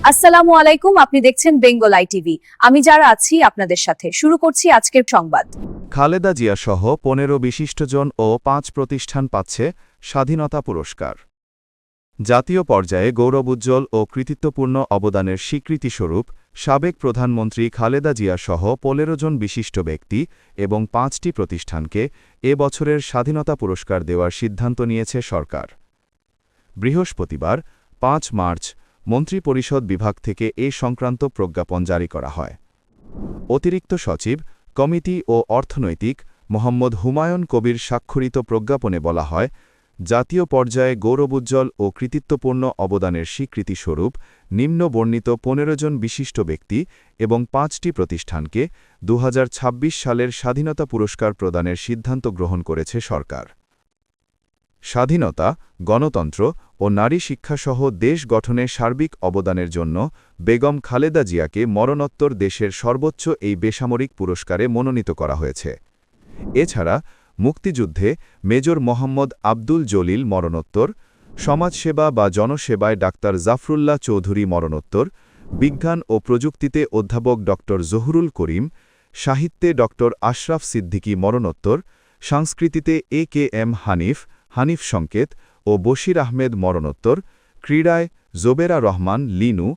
আসসালামু আলাইকুম, আপনি দেখছেন বেঙ্গল আইটিভি। আমি যারা আছি আপনাদের সাথে শুরু করছি আজকের সংবাদ। খালেদা জিয়া সহ ১৫ বিশিষ্টজন ও ৫ প্রতিষ্ঠান পাচ্ছে স্বাধীনতা পুরস্কার। জাতীয় পর্যায়ে গৌরবোজ্জ্বল ও কৃতিত্বপূর্ণ অবদানের স্বীকৃতিস্বরূপ সাবেক প্রধানমন্ত্রী খালেদা জিয়া সহ ১৫ জন বিশিষ্ট ব্যক্তি এবং ৫টি প্রতিষ্ঠানকে এ বছরের স্বাধীনতা পুরস্কার দেওয়ার সিদ্ধান্ত নিয়েছে সরকার। বৃহস্পতিবার ৫ মার্চ মন্ত্রিপরিষদ বিভাগ থেকে এ সংক্রান্ত প্রজ্ঞাপন জারি করা হয়। অতিরিক্ত সচিব, কমিটি ও অর্থনৈতিক মোহাম্মদ হুমায়ুন কবির স্বাক্ষরিত প্রজ্ঞাপনে বলা হয়, জাতীয় পর্যায়ে গৌরবোজ্জ্বল ও কৃতিত্বপূর্ণ অবদানের স্বীকৃতিস্বরূপ নিম্ন বর্ণিত ১৫ জন বিশিষ্ট ব্যক্তি এবং ৫টি প্রতিষ্ঠানকে ২০২৬ সালের স্বাধীনতা পুরস্কার প্রদানের সিদ্ধান্ত গ্রহণ করেছে সরকার। স্বাধীনতা, গণতন্ত্র ও নারী শিক্ষাসহ দেশ গঠনে সার্বিক অবদানের জন্য বেগম খালেদা জিয়াকে মরণোত্তর দেশের সর্বোচ্চ এই বেসামরিক পুরস্কারে মনোনীত করা হয়েছে। এছাড়া মুক্তিযুদ্ধে মেজর মোহাম্মদ আব্দুল জলিল মরণোত্তর, সমাজসেবা বা জনসেবায় ডাক্তার জাফরুল্লাহ চৌধুরী মরণোত্তর, বিজ্ঞান ও প্রযুক্তিতে অধ্যাপক ড জহুরুল করিম, সাহিত্যে ড আশরাফ সিদ্দিকী মরণোত্তর, সংস্কৃতিতে এ.কে.এম. হানিফ সংকেত ও বশির আহমেদ মরণোত্তর, ক্রীড়ায় জোবেরা রহমান লিনু,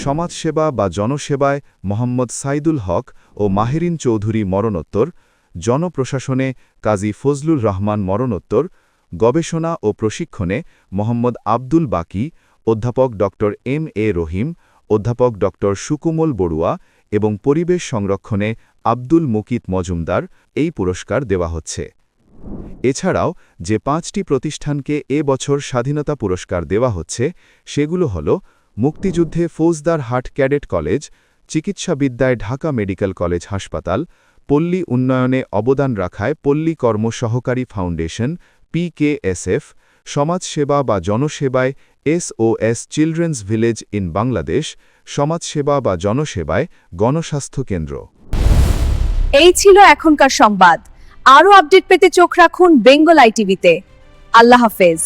সমাজসেবা বা জনসেবায় মোহাম্মদ সাইদুল হক ও মাহেরিন চৌধুরী মরণোত্তর, জনপ্রশাসনে কাজী ফজলুর রহমান মরণোত্তর, গবেষণা ও প্রশিক্ষণে মোহাম্মদ আব্দুল বাকি, অধ্যাপক ড এম.এ. রহিম, অধ্যাপক ড সুকুমল বড়ুয়া এবং পরিবেশ সংরক্ষণে আব্দুল মুকিত মজুমদার এই পুরস্কার দেওয়া হচ্ছে। এছাড়াও যে ৫টি প্রতিষ্ঠানকে এ বছর স্বাধীনতা পুরস্কার দেওয়া হচ্ছে সেগুলো হল মুক্তিযুদ্ধে ফৌজদার হাট ক্যাডেট কলেজ, চিকিৎসাবিদ্যায় ঢাকা মেডিকেল কলেজ হাসপাতাল, পল্লী উন্নয়নে অবদান রাখায় পল্লী কর্ম সহকারী ফাউন্ডেশন PKSF, সমাজসেবা বা জনসেবায় SOS children's village in Bangladesh, সমাজসেবা বা জনসেবায় গণস্বাস্থ্য কেন্দ্র। এই ছিল এখনকার সংবাদ। আরও আপডেট পেতে চোখ রাখুন বেঙ্গল আইটিভিতে। আল্লাহ হাফেজ।